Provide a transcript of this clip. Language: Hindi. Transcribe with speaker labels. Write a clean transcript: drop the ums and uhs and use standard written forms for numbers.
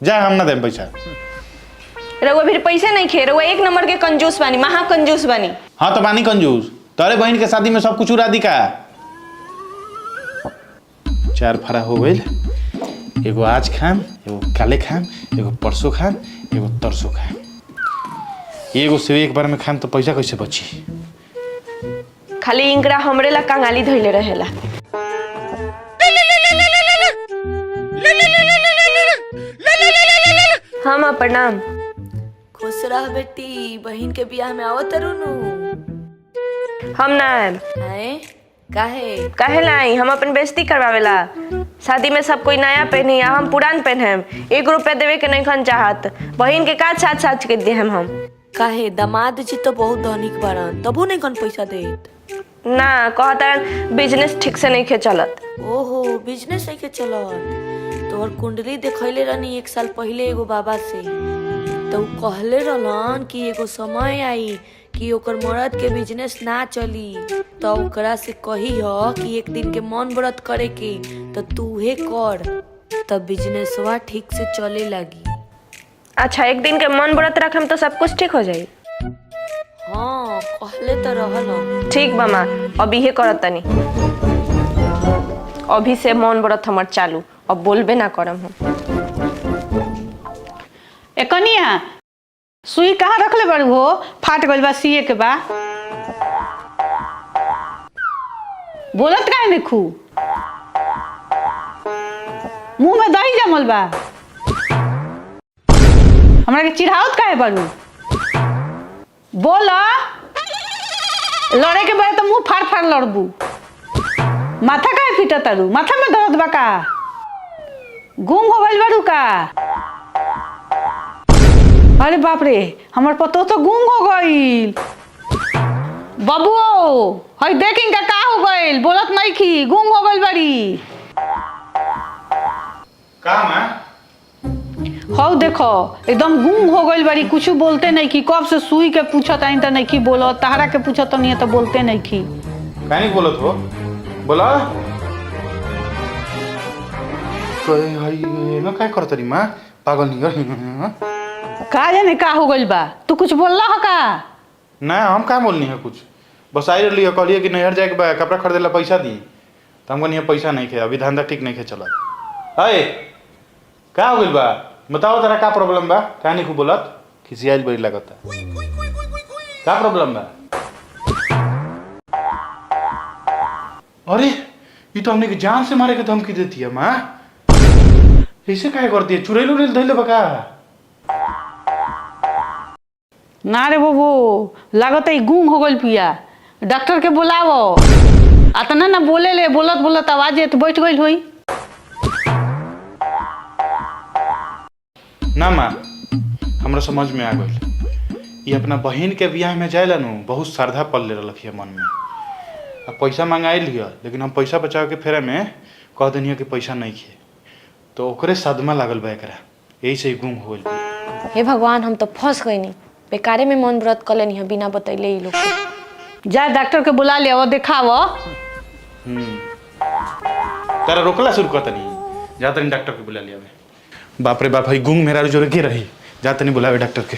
Speaker 1: जा हम ना दे पैसा।
Speaker 2: रउआ फिर पैसे नहीं खे, रउआ एक नंबर के कंजूस बानी, महा कंजूस बानी।
Speaker 1: हाँ तो बानी कंजूस, तारे बहन के शादी में सब कुछ उड़ा दी का। 4 फरा हो गई, एगो आज खाम, एगो काले खाम, एगो परसों खाम, एगो तरसों खाम। एगो से एक बार में खाम तो पैसा कैसे बची।
Speaker 2: खाली इंकरा हमरे ला कंगाली धइले रहेला। हाँ प्रणाम।
Speaker 3: खुश रह बेटी, बहन के बियाह में आओ तरुनु।
Speaker 2: हम ना
Speaker 3: हैं? काहे?
Speaker 2: काहे लाई, हम अपन बेइज्जती करवावेला। शादी में सब कोई नया पहनी, हम पुरान पहनम। 1 रुपया देवे के नहीं खन चाहत, बहन के का साथ साथ के दे हम।
Speaker 3: काहे? दामाद जी तो बहुत धनिक बारन, तबो नहीं कौन पैसा देत।
Speaker 2: ना कहता बिजनेस ठीक से नहीं खे चलत।
Speaker 3: ओहो, बिजनेस नहीं के चलत। तोहर कुंडली देखैले रहनी 1 साल पहले एगो बाबा से, तो कहले रहलन कि एगो समय आई कि ओकर मर्द के बिजनेस ना चली, तो ओकरा से कही ह कि एक दिन के मन व्रत करे के, तो तूहे कर, तब बिजनेसवा ठीक से चले लगी।
Speaker 2: अच्छा, एक दिन के मन व्रत रखम तो सब कुछ ठीक हो जाई।
Speaker 3: हाँ, कहले तो रहलन।
Speaker 2: ठीक बा माँ, अभी हे करत तनी। अभी से मौन व्रत हमर चालू, अब बोलबे ना करम हम।
Speaker 4: कनिया सुई कहाँ रखले बारू हो? फाट गइल बा, सिए के बा। बोलत काहे नहीं खू? मुंह में दही जमल बा। हमरा के चिढ़ावत काहे बारू? बोला, लड़े के बारे तो मुंह फाड़ फाड़ लड़बू। माथा काहे पीटत तारू? माथा में दर्द बा का? गुम हो गइल बारू का? अरे बाप रे, हमार पतो तो गुम हो गइल। बाबू हई देख इनका का हो गइल, बोलत नहीं की, गुम हो गइल बड़ी।
Speaker 1: का मां?
Speaker 4: हौ देखो एकदम गुम हो गइल बड़ी, कुछ बोलते नहीं की। कब से सुई के पूछत आई त नहीं की बोलत, तहरा के पूछत नहीं तो बोलते नहीं की।
Speaker 1: काहे नहीं बोलत हो? बोला कोई हई ना काय करत री मां? पागल नहीं
Speaker 4: का जाने का हो गइल बा? तू कुछ बोलला हो का?
Speaker 1: ना हम का बोलनी है कुछ, बस आई रही कहलिए कि नहर जाए के बा, कपड़ा खरीदे ला पैसा दी, तो हमको नहीं पैसा नहीं खे, अभी धंधा ठीक नहीं खे चला। है का हो गइल बा? बताओ तेरा का प्रॉब्लम बा? का नहीं खूब बोलत, खिसियाइल बड़ी लगता। का प्रॉब्लम बा? अरे ये तो हमने की जान से मारे के धमकी देती है माँ, ऐसे काहे करती है? चुड़ैल उड़ैल धइले बा का?
Speaker 4: ना रे बाबू, लागत है गुम हो गइल पिया। डॉक्टर के बुलावो। अतना ना बोले ले, बोलत बोलत आवाज तो बैठ गइल होई।
Speaker 1: ना माँ, हमरा समझ में आ गइल। ये अपना बहन के बियाह में जाएला नु, बहुत श्रद्धा पल ले रखिए मन में। अब पैसा मंगाई लिया, लेकिन हम पैसा बचाव के फेरे में कह देनी कि पैसा नहीं खे, तो ओकरे सदमा लागल बा एकरा, यही से गुम हो गइल।
Speaker 2: हे भगवान, हम तो फंस गई नहीं, बेकारे में मौन व्रत कर लेनी है बिना बतैले ही लोग को।
Speaker 4: जा डॉक्टर के बुला ले, वो दिखावो।
Speaker 1: तेरा रोकला शुरू करता नहीं, जाता नहीं डॉक्टर के बुला लिया। बाप रे बाप, हई गुंग मेरा जोरे के रही, जाता नहीं बुलावे डॉक्टर के।